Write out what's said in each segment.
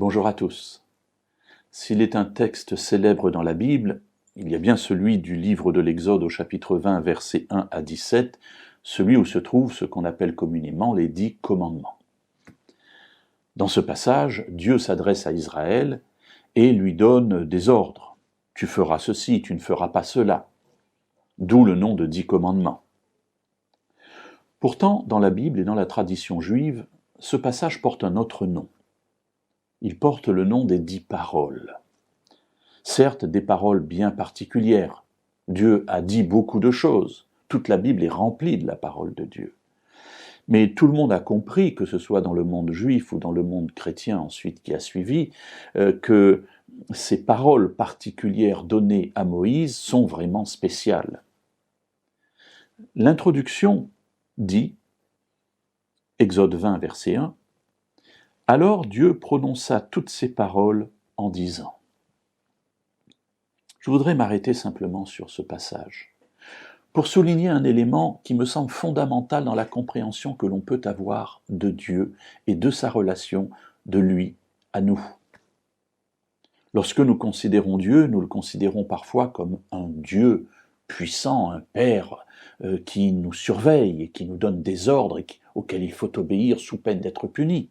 Bonjour à tous. S'il est un texte célèbre dans la Bible, il y a bien celui du livre de l'Exode au chapitre 20, versets 1 à 17, celui où se trouvent ce qu'on appelle communément les 10 commandements. Dans ce passage, Dieu s'adresse à Israël et lui donne des ordres. Tu feras ceci, tu ne feras pas cela. D'où le nom de 10 commandements. Pourtant, dans la Bible et dans la tradition juive, ce passage porte un autre nom. Il porte le nom des 10 paroles. Certes, des paroles bien particulières. Dieu a dit beaucoup de choses. Toute la Bible est remplie de la parole de Dieu. Mais tout le monde a compris, que ce soit dans le monde juif ou dans le monde chrétien ensuite qui a suivi, que ces paroles particulières données à Moïse sont vraiment spéciales. L'introduction dit, Exode 20, verset 1, « Alors Dieu prononça toutes ces paroles en disant. » Je voudrais m'arrêter simplement sur ce passage, pour souligner un élément qui me semble fondamental dans la compréhension que l'on peut avoir de Dieu et de sa relation de lui à nous. Lorsque nous considérons Dieu, nous le considérons parfois comme un Dieu puissant, un Père qui nous surveille et qui nous donne des ordres auxquels il faut obéir sous peine d'être puni.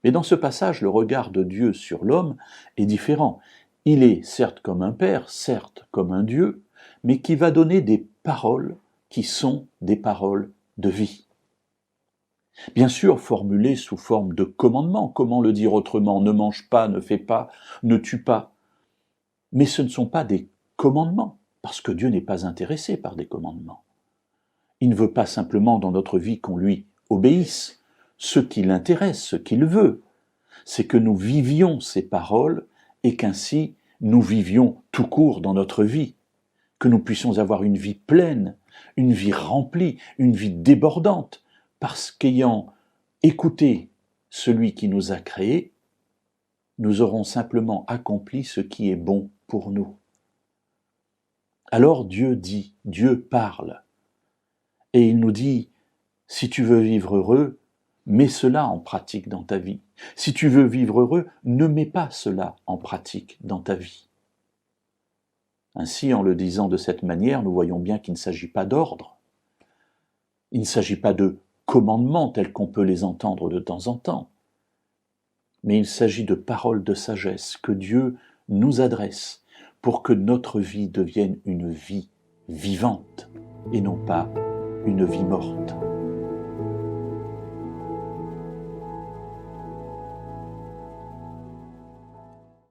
Mais dans ce passage, le regard de Dieu sur l'homme est différent. Il est certes comme un Père, certes comme un Dieu, mais qui va donner des paroles qui sont des paroles de vie. Bien sûr, formulées sous forme de commandements, comment le dire autrement, ne mange pas, ne fais pas, ne tue pas. Mais ce ne sont pas des commandements, parce que Dieu n'est pas intéressé par des commandements. Il ne veut pas simplement dans notre vie qu'on lui obéisse. Ce qui l'intéresse, ce qu'il veut, c'est que nous vivions ces paroles et qu'ainsi nous vivions tout court dans notre vie, que nous puissions avoir une vie pleine, une vie remplie, une vie débordante, parce qu'ayant écouté celui qui nous a créés, nous aurons simplement accompli ce qui est bon pour nous. Alors Dieu dit, Dieu parle, et il nous dit, si tu veux vivre heureux, mets cela en pratique dans ta vie. Si tu veux vivre heureux, ne mets pas cela en pratique dans ta vie. Ainsi, en le disant de cette manière, nous voyons bien qu'il ne s'agit pas d'ordre. Il ne s'agit pas de commandements tels qu'on peut les entendre de temps en temps. Mais il s'agit de paroles de sagesse que Dieu nous adresse pour que notre vie devienne une vie vivante et non pas une vie morte.